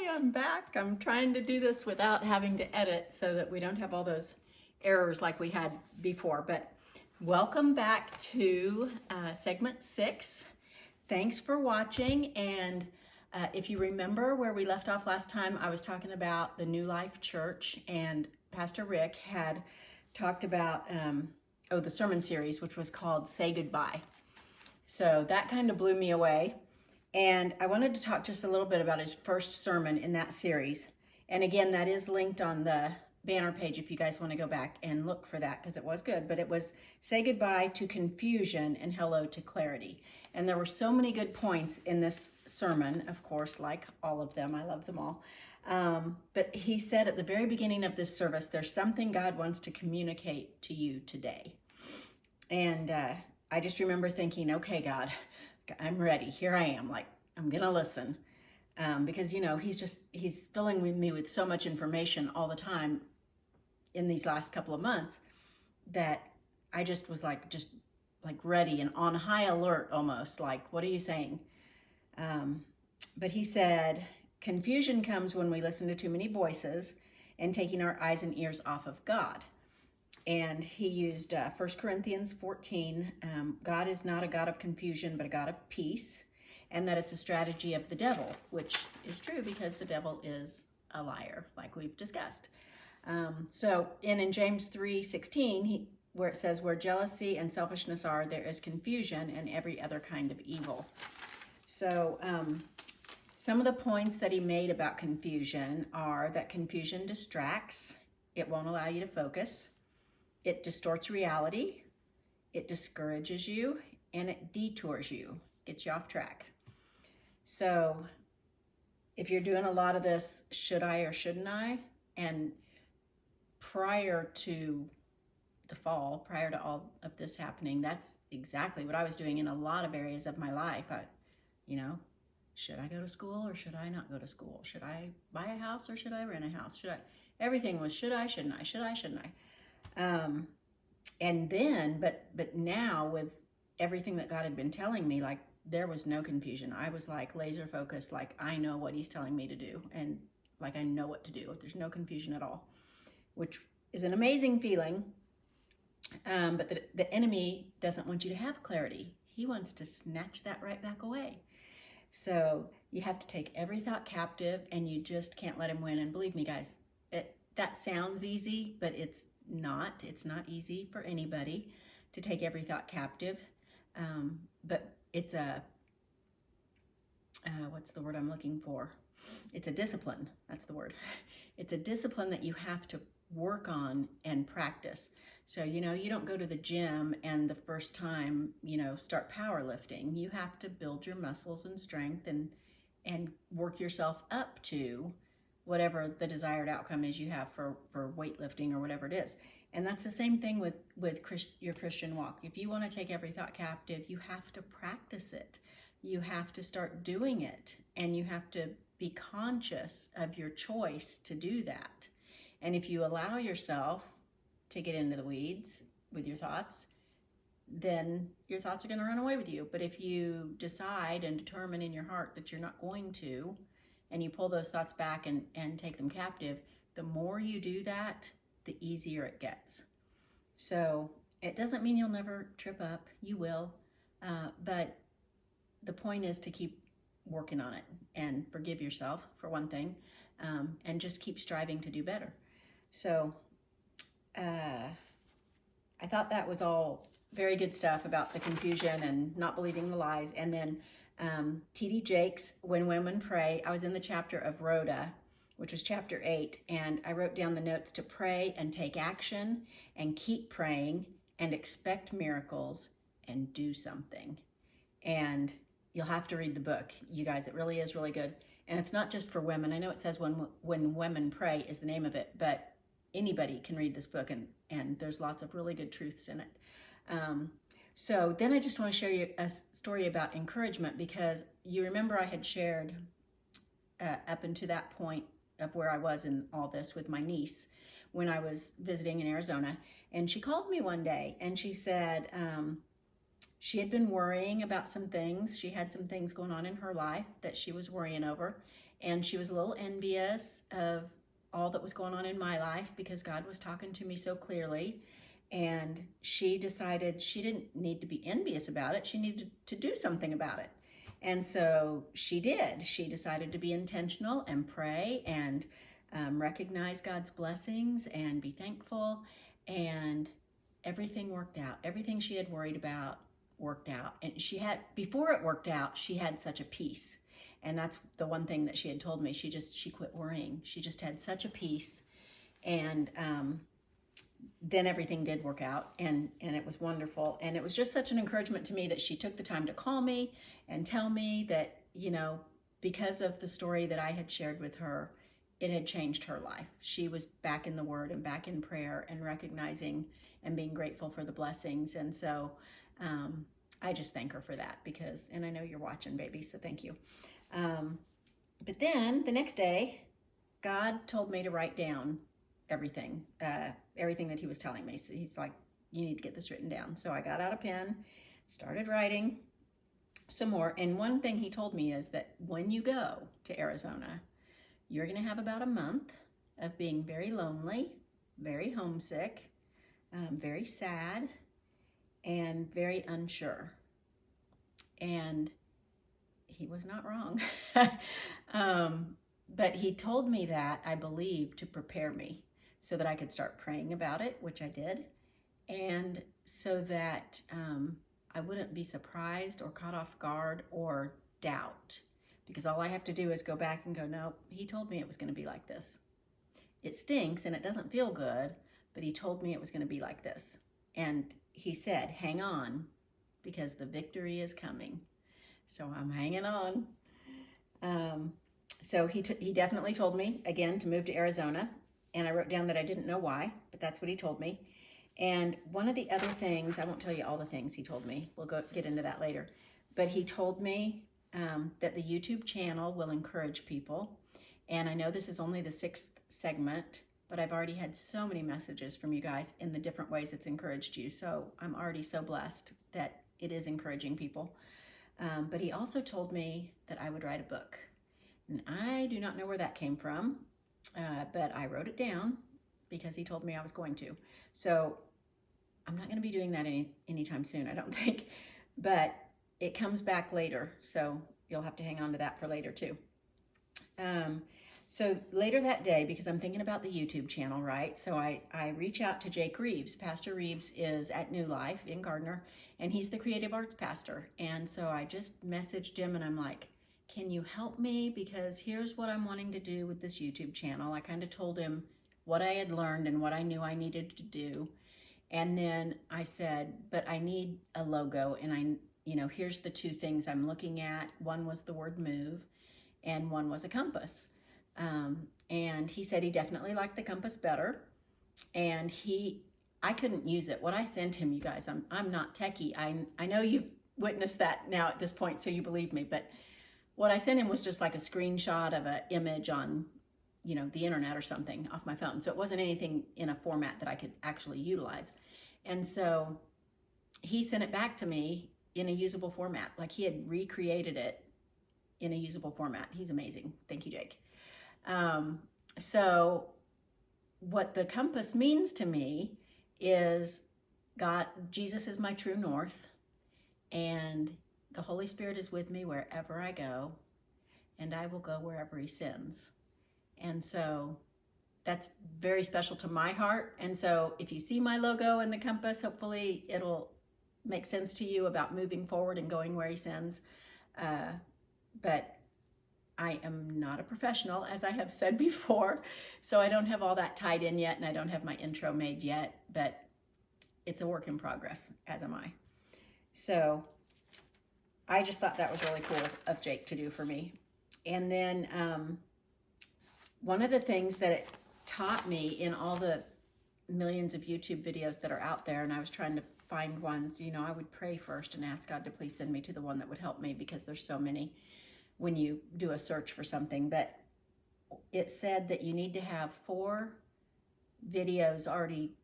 I'm back. I'm trying to do this without having to edit so that we don't have all those errors like we had before. But welcome back to segment 6. Thanks for watching. And if you remember where we left off last time, I was talking about the New Life Church, and Pastor Rick had talked about the sermon series, which was called Say Goodbye. So that kind of blew me away. And I wanted to talk just a little bit about his first sermon in that series. And again, that is linked on the banner page if you guys want to go back and look for that, because it was good. But it was Say Goodbye to Confusion and Hello to Clarity. And there were so many good points in this sermon, of course, like all of them. I love them all. But he said at the very beginning of this service, there's something God wants to communicate to you today. And I just remember thinking, okay, God, I'm ready. Here I am. Like, I'm going to listen. Because, you know, he's filling me with so much information all the time in these last couple of months that I just was like ready and on high alert almost. Like, what are you saying? But he said, confusion comes when we listen to too many voices and taking our eyes and ears off of God. And he used 1 Corinthians 14, God is not a God of confusion, but a God of peace, and that it's a strategy of the devil, which is true because the devil is a liar, like we've discussed. So in James 3:16, where it says, where jealousy and selfishness are, there is confusion and every other kind of evil. So some of the points that he made about confusion are that confusion distracts, it won't allow you to focus. It distorts reality, it discourages you, and it detours you, gets you off track. So if you're doing a lot of this, should I or shouldn't I? And prior to the fall, prior to all of this happening, that's exactly what I was doing in a lot of areas of my life. Should I go to school or should I not go to school? Should I buy a house or should I rent a house? Everything was should I, shouldn't I, should I, shouldn't I? And then, but now with everything that God had been telling me, like there was no confusion. I was like laser focused, like I know what he's telling me to do. And like, I know what to do. There's no confusion at all, which is an amazing feeling. But the enemy doesn't want you to have clarity. He wants to snatch that right back away. So you have to take every thought captive and you just can't let him win. And believe me, guys, that sounds easy, but it's not easy for anybody to take every thought captive. But it's what's the word I'm looking for? It's a discipline. That's the word. It's a discipline that you have to work on and practice. So, you don't go to the gym and the first time, start powerlifting. You have to build your muscles and strength and work yourself up to whatever the desired outcome is you have for weightlifting or whatever it is. And that's the same thing with your Christian walk. If you want to take every thought captive, you have to practice it. You have to start doing it. And you have to be conscious of your choice to do that. And if you allow yourself to get into the weeds with your thoughts, then your thoughts are going to run away with you. But if you decide and determine in your heart that you're not going to, and you pull those thoughts back and take them captive, the more you do that, the easier it gets. So it doesn't mean you'll never trip up. You will. But the point is to keep working on it and forgive yourself, for one thing, and just keep striving to do better. So I thought that was all very good stuff about the confusion and not believing the lies. And then T.D. Jakes, When Women Pray, I was in the chapter of Rhoda, which was chapter 8, and I wrote down the notes to pray and take action and keep praying and expect miracles and do something. And you'll have to read the book, you guys. It really is really good. And it's not just for women. I know it says When Women Pray is the name of it, but anybody can read this book, and there's lots of really good truths in it. So then I just want to share you a story about encouragement, because you remember I had shared up until that point of where I was in all this with my niece when I was visiting in Arizona. And she called me one day and she said, she had been worrying about some things. She had some things going on in her life that she was worrying over. And she was a little envious of all that was going on in my life because God was talking to me so clearly. And she decided she didn't need to be envious about it. She needed to do something about it. And so she did. She decided to be intentional and pray and recognize God's blessings and be thankful. And everything worked out. Everything she had worried about worked out. And before it worked out, she had such a peace. And that's the one thing that she had told me. She quit worrying. She just had such a peace. And then everything did work out, and it was wonderful. And it was just such an encouragement to me that she took the time to call me and tell me that, because of the story that I had shared with her, it had changed her life. She was back in the Word and back in prayer and recognizing and being grateful for the blessings. And so I just thank her for that and I know you're watching, baby, so thank you. But then the next day, God told me to write down everything that he was telling me. So he's like, you need to get this written down. So I got out a pen, started writing some more. And one thing he told me is that when you go to Arizona, you're going to have about a month of being very lonely, very homesick, very sad, and very unsure. And he was not wrong. But he told me that, I believe, to prepare me so that I could start praying about it, which I did, and so that I wouldn't be surprised or caught off guard or doubt, because all I have to do is go back and go, no, he told me it was going to be like this. It stinks and it doesn't feel good, but he told me it was going to be like this. And he said, hang on, because the victory is coming. So I'm hanging on. So he definitely told me, again, to move to Arizona. And I wrote down that I didn't know why, but that's what he told me. And one of the other things, I won't tell you all the things he told me. We'll get into that later. But he told me that the YouTube channel will encourage people. And I know this is only the 6th segment, but I've already had so many messages from you guys in the different ways it's encouraged you. So I'm already so blessed that it is encouraging people. But he also told me that I would write a book. And I do not know where that came from, but I wrote it down because he told me I was going to. So I'm not going to be doing that anytime soon, I don't think. But it comes back later, so you'll have to hang on to that for later too. So later that day, because I'm thinking about the YouTube channel, right? So I reach out to Jake Reeves. Pastor Reeves is at New Life in Gardner, and he's the creative arts pastor. And so I just messaged him and I'm like, can you help me? Because here's what I'm wanting to do with this YouTube channel. I kind of told him what I had learned and what I knew I needed to do. And then I said, but I need a logo, and here's the 2 things I'm looking at. One was the word move, and one was a compass. And he said he definitely liked the compass better. And I couldn't use it. What I sent him, you guys, I'm not techie. I know you've witnessed that now at this point, so you believe me, but what I sent him was just like a screenshot of an image on, the internet or something off my phone. So it wasn't anything in a format that I could actually utilize. And so he sent it back to me in a usable format. Like he had recreated it in a usable format. He's amazing. Thank you, Jake. So what the compass means to me is Jesus is my true north, and the Holy Spirit is with me wherever I go, and I will go wherever he sends. And so that's very special to my heart. And so if you see my logo and the compass, hopefully it'll make sense to you about moving forward and going where he sends. But I am not a professional, as I have said before, so I don't have all that tied in yet, and I don't have my intro made yet, but it's a work in progress, as am I. So I just thought that was really cool of Jake to do for me. And then one of the things that it taught me in all the millions of YouTube videos that are out there, and I was trying to find ones, I would pray first and ask God to please send me to the one that would help me, because there's so many when you do a search for something. But it said that you need to have 4 videos already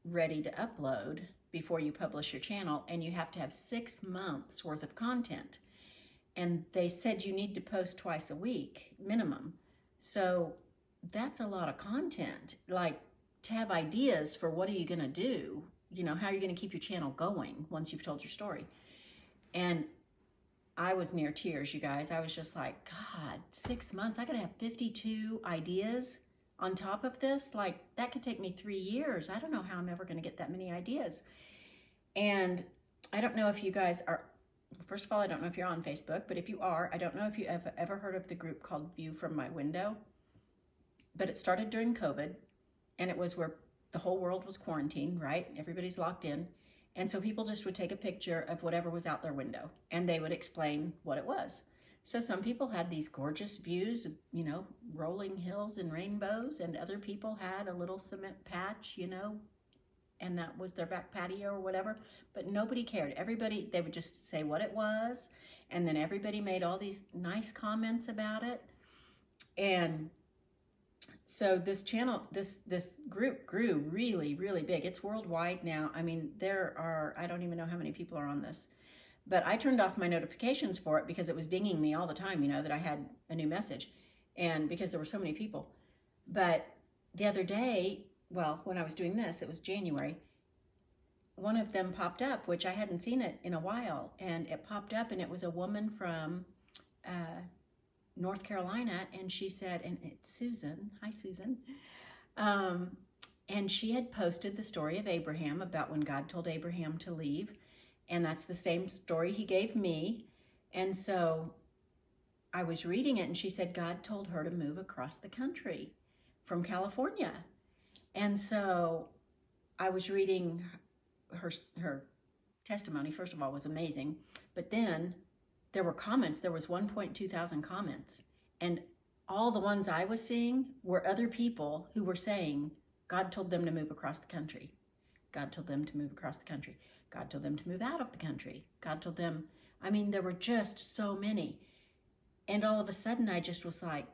ready to upload before you publish your channel, and you have to have 6 months worth of content. And they said you need to post twice a week minimum. So that's a lot of content. Like, to have ideas for what are you going to do, you know, how are you going to keep your channel going once you've told your story. And I was near tears, you guys. I was just like, God, 6 months, I gotta have 52 ideas on top of this. Like, that could take me 3 years. I don't know how I'm ever gonna get that many ideas. And I don't know if you guys are, first of all, I don't know if you're on Facebook, but if you are, I don't know if you have ever heard of the group called View from My Window, but it started during COVID, and it was where the whole world was quarantined, right? Everybody's locked in. And so people just would take a picture of whatever was out their window, and they would explain what it was. So some people had these gorgeous views, you know, rolling hills and rainbows, and other people had a little cement patch, you know, and that was their back patio or whatever. But nobody cared. Everybody, they would just say what it was, and then everybody made all these nice comments about it. And so this channel, this group grew really, really big. It's worldwide now. I mean, there are, I don't even know how many people are on this, but I turned off my notifications for it because it was dinging me all the time, you know, that I had a new message, and because there were so many people. But the other day, well, when I was doing this, it was January, one of them popped up, which I hadn't seen it in a while, and it popped up, and it was a woman from North Carolina, and she said, and it's Susan, hi Susan, and she had posted the story of Abraham, about when God told Abraham to leave, and that's the same story he gave me. And so I was reading it, and she said God told her to move across the country from California. And so I was reading her testimony. First of all, was amazing, but then there were comments. There was 1.2 thousand comments, and all the ones I was seeing were other people who were saying God told them to move across the country. God told them to move across the country. God told them to move out of the country. God told them, I mean, there were just so many. And all of a sudden I just was like,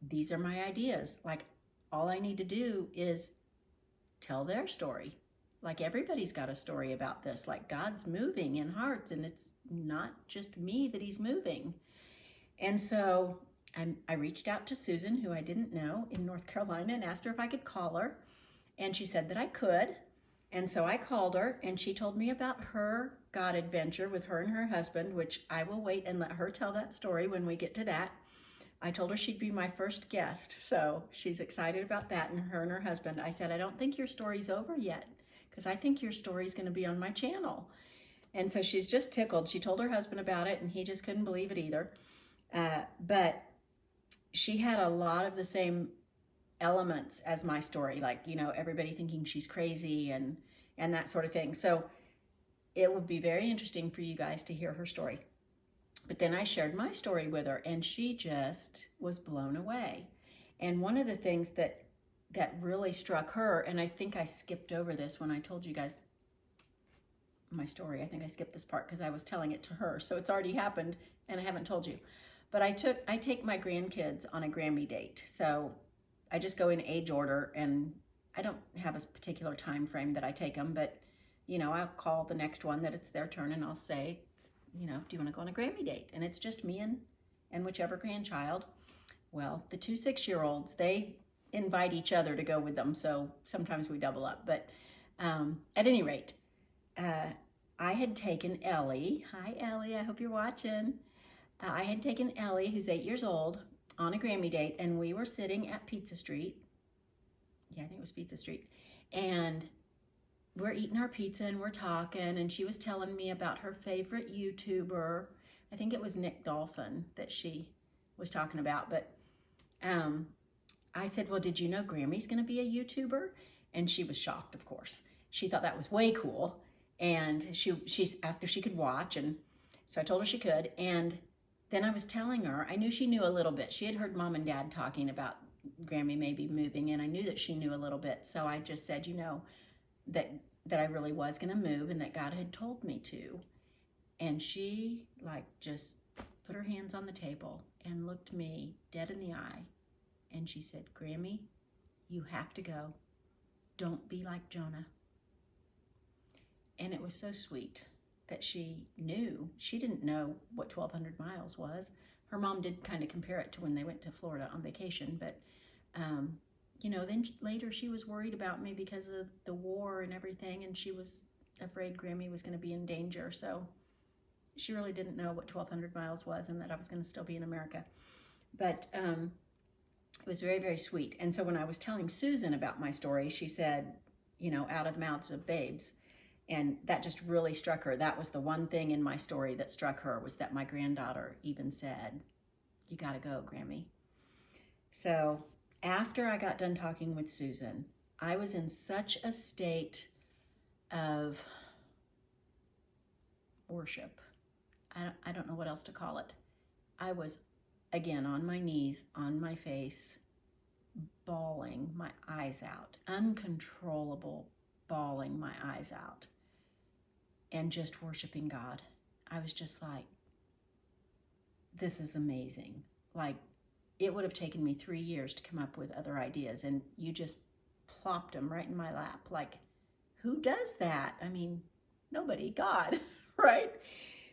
these are my ideas. Like, all I need to do is tell their story. Like, everybody's got a story about this. Like, God's moving in hearts, and it's not just me that he's moving. And so I reached out to Susan, who I didn't know, in North Carolina, and asked her if I could call her. And she said that I could. And so I called her, and she told me about her God adventure with her and her husband, which I will wait and let her tell that story when we get to that. I told her she'd be my first guest, so she's excited about that, and her husband. I said, I don't think your story's over yet, because I think your story's going to be on my channel. And so she's just tickled. She told her husband about it, and he just couldn't believe it either. But she had a lot of the same elements as my story, like, you know, everybody thinking she's crazy and that sort of thing. So it would be very interesting for you guys to hear her story. But then I shared my story with her, and she just was blown away. And one of the things that really struck her, and I think I skipped over this when I told you guys my story. I think I skipped this part because I was telling it to her. So it's already happened, and I haven't told you. But I take my grandkids on a Grammy date. So I just go in age order, and I don't have a particular time frame that I take them, but, you know, I'll call the next one that it's their turn, and I'll say, you know, do you want to go on a Grammy date? And it's just me and whichever grandchild. Well, the 2 6-year-olds, they invite each other to go with them, so sometimes we double up. But at any rate, I had taken Ellie. Hi, Ellie. I hope you're watching. I had taken Ellie, who's 8 years old, on a Grammy date, and we were sitting at Pizza Street. Yeah, I think it was Pizza Street. And we're eating our pizza, and we're talking, and she was telling me about her favorite YouTuber. I think it was Nick Dolphin that she was talking about. But I said, well, did you know Grammy's going to be a YouTuber? And she was shocked, of course. She thought that was way cool. And she asked if she could watch, and so I told her she could. And then I was telling her, I knew she knew a little bit. She had heard Mom and Dad talking about Grammy maybe moving, and I knew that she knew a little bit. So I just said, you know, that I really was going to move, and that God had told me to. And she, like, just put her hands on the table and looked me dead in the eye. And she said, Grammy, you have to go. Don't be like Jonah. And it was so sweet that she knew. She didn't know what 1,200 miles was. Her mom did kind of compare it to when they went to Florida on vacation, but you know, then later she was worried about me because of the war and everything, and she was afraid Grammy was going to be in danger. So she really didn't know what 1,200 miles was and that I was going to still be in America. But it was very, very sweet. And so when I was telling Susan about my story, she said, you know, out of the mouths of babes. And that just really struck her. That was the one thing in my story that struck her, was that my granddaughter even said, you got to go, Grammy. So after I got done talking with Susan, I was in such a state of worship. I don't know what else to call it. I was, again, on my knees, on my face, bawling my eyes out, uncontrollable bawling my eyes out, and just worshiping God. I was just like, this is amazing. Like, it would have taken me 3 years to come up with other ideas, and you just plopped them right in my lap. Like, who does that? I mean, nobody, God, right?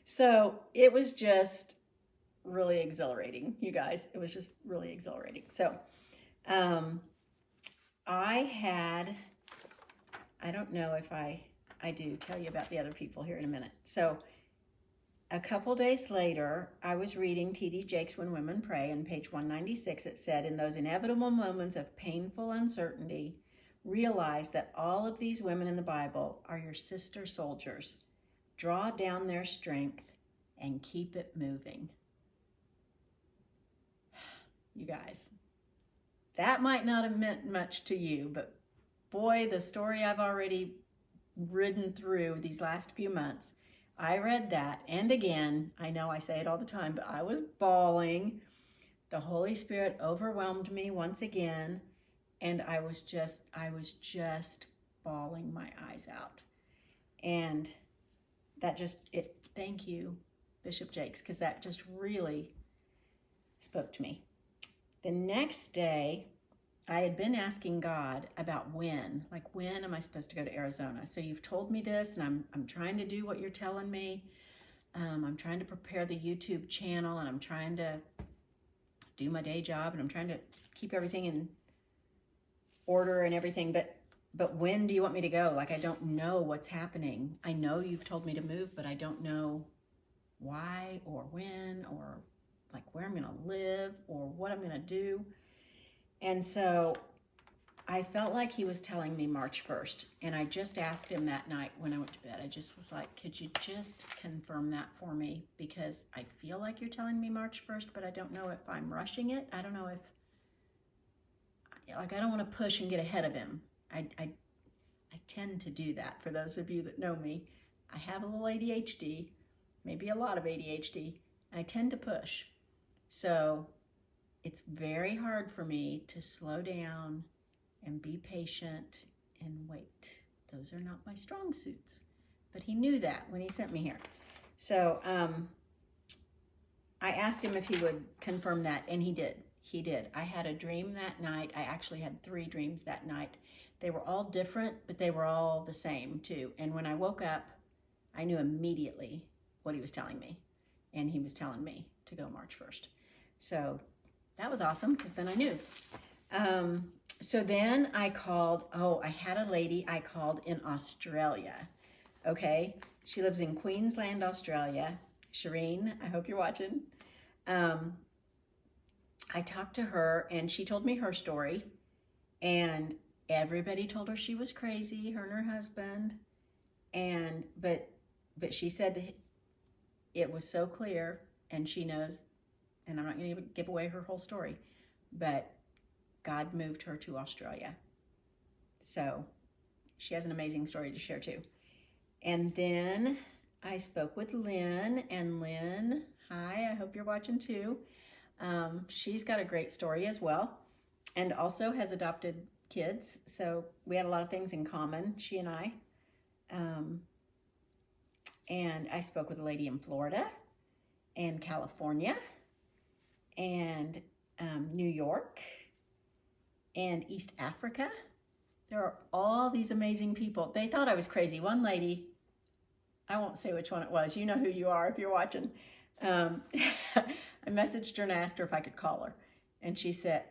So it was just really exhilarating, you guys. It was just really exhilarating. So I don't know if I do tell you about the other people here in a minute. So a couple days later, I was reading T.D. Jakes' When Women Pray, and page 196, it said, in those inevitable moments of painful uncertainty, realize that all of these women in the Bible are your sister soldiers. Draw down their strength and keep it moving. You guys, that might not have meant much to you, but boy, the story I've already ridden through these last few months, I read that, and again, I know I say it all the time, but I was bawling. The Holy Spirit overwhelmed me once again, and I was just bawling my eyes out. And that just, thank you, Bishop Jakes, because that just really spoke to me. The next day, I had been asking God about when am I supposed to go to Arizona? So you've told me this, and I'm trying to do what you're telling me. I'm trying to prepare the YouTube channel, and I'm trying to do my day job, and I'm trying to keep everything in order and everything. But when do you want me to go? Like, I don't know what's happening. I know you've told me to move, but I don't know why or when, or like where I'm gonna live or what I'm gonna do. And so I felt like he was telling me March 1st. And I just asked him that night when I went to bed. I just was like, could you just confirm that for me? Because I feel like you're telling me March 1st, but I don't know if I'm rushing it. I don't know if, like, I don't want to push and get ahead of him. I tend to do that. For those of you that know me, I have a little ADHD, maybe a lot of ADHD. I tend to push. So it's very hard for me to slow down and be patient and wait. Those are not my strong suits. But he knew that when he sent me here. So I asked him if he would confirm that, and he did. He did. I had a dream that night. I actually had 3 dreams that night. They were all different, but they were all the same too. And when I woke up, I knew immediately what he was telling me. And he was telling me to go March 1st. So that was awesome, because then I knew. So then I called, I had a lady I called in Australia. Okay, she lives in Queensland, Australia. Shireen, I hope you're watching. I talked to her, and she told me her story, and everybody told her she was crazy, her and her husband. And but she said it was so clear, and she knows, and I'm not going to give away her whole story, but God moved her to Australia. So she has an amazing story to share too. And then I spoke with Lynn, and Lynn, hi, I hope you're watching too. She's got a great story as well, and also has adopted kids. So we had a lot of things in common, she and I. And I spoke with a lady in Florida and California and New York and East Africa. There are all these amazing people. They thought I was crazy. One lady I won't say which one it was. You know who you are if you're watching. I messaged her and asked her if I could call her. And she said,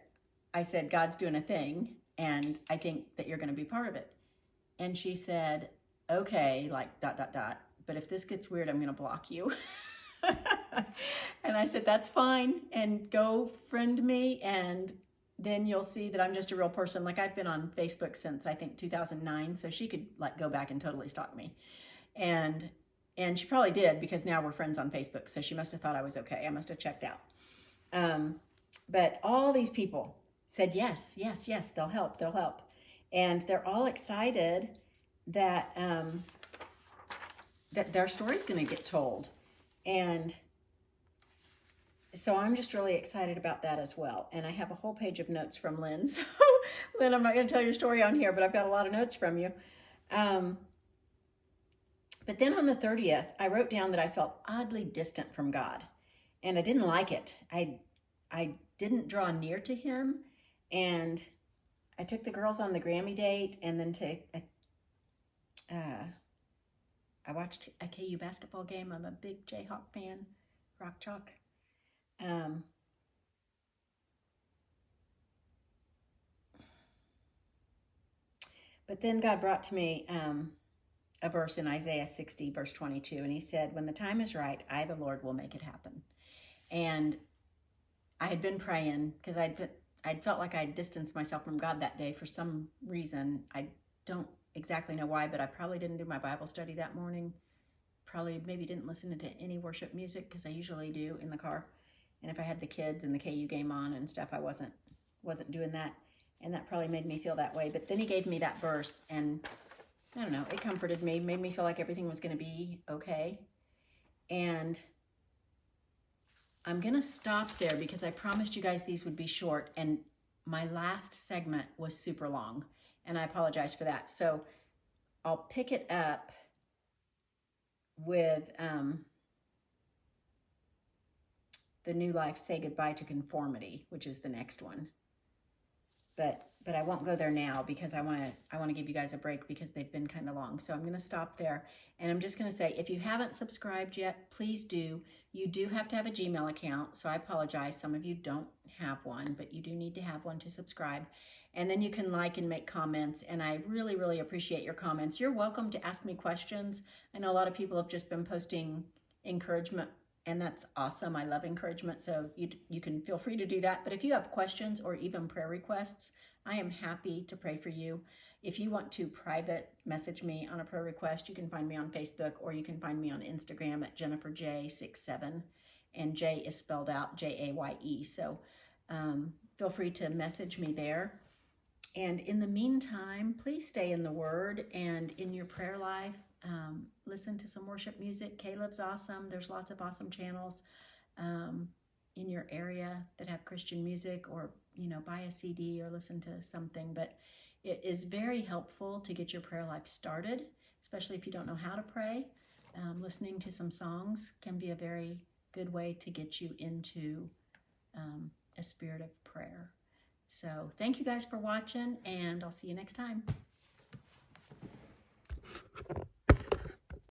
I said, God's doing a thing, and I think that you're going to be part of it. And she said, okay, like ... but if this gets weird, I'm going to block you. And I said, that's fine. And go friend me. And then you'll see that I'm just a real person. Like, I've been on Facebook since I think 2009. So she could like go back and totally stalk me. And she probably did, because now we're friends on Facebook. So she must have thought I was okay. I must have checked out. But all these people said, yes, yes, yes, they'll help. They'll help. And they're all excited that, that their story's going to get told. And so I'm just really excited about that as well. And I have a whole page of notes from Lynn. So Lynn, I'm not going to tell your story on here, but I've got a lot of notes from you. But then on the 30th, I wrote down that I felt oddly distant from God, and I didn't like it. I didn't draw near to him, and I took the girls on the Grammy date, and then I watched a KU basketball game. I'm a big Jayhawk fan, Rock Chalk. But then God brought to me a verse in Isaiah 60, verse 22, and he said, when the time is right, I, the Lord, will make it happen. And I had been praying because I'd felt like I'd distanced myself from God that day for some reason. I don't exactly know why, but I probably didn't do my Bible study that morning. Probably maybe didn't listen to any worship music, because I usually do in the car. And if I had the kids and the KU game on and stuff, I wasn't doing that. And that probably made me feel that way. But then he gave me that verse, and I don't know, it comforted me, made me feel like everything was going to be okay. And I'm going to stop there because I promised you guys these would be short, and my last segment was super long, and I apologize for that. So I'll pick it up with the New Life Say Goodbye to Conformity, which is the next one. But I won't go there now because I want to give you guys a break because they've been kind of long. So I'm going to stop there, and I'm just going to say, if you haven't subscribed yet, please do. You do have to have a Gmail account, so I apologize. Some of you don't have one, but you do need to have one to subscribe. And then you can like and make comments, and I really, really appreciate your comments. You're welcome to ask me questions. I know a lot of people have just been posting encouragement, and that's awesome. I love encouragement, so you can feel free to do that. But if you have questions or even prayer requests, I am happy to pray for you. If you want to private message me on a prayer request, you can find me on Facebook, or you can find me on Instagram at JenniferJ67, and J is spelled out Jaye. So feel free to message me there. And in the meantime, please stay in the Word and in your prayer life. Listen to some worship music. Caleb's awesome. There's lots of awesome channels in your area that have Christian music, or, you know, buy a CD or listen to something. But it is very helpful to get your prayer life started, especially if you don't know how to pray. Listening to some songs can be a very good way to get you into a spirit of prayer. So thank you guys for watching, and I'll see you next time.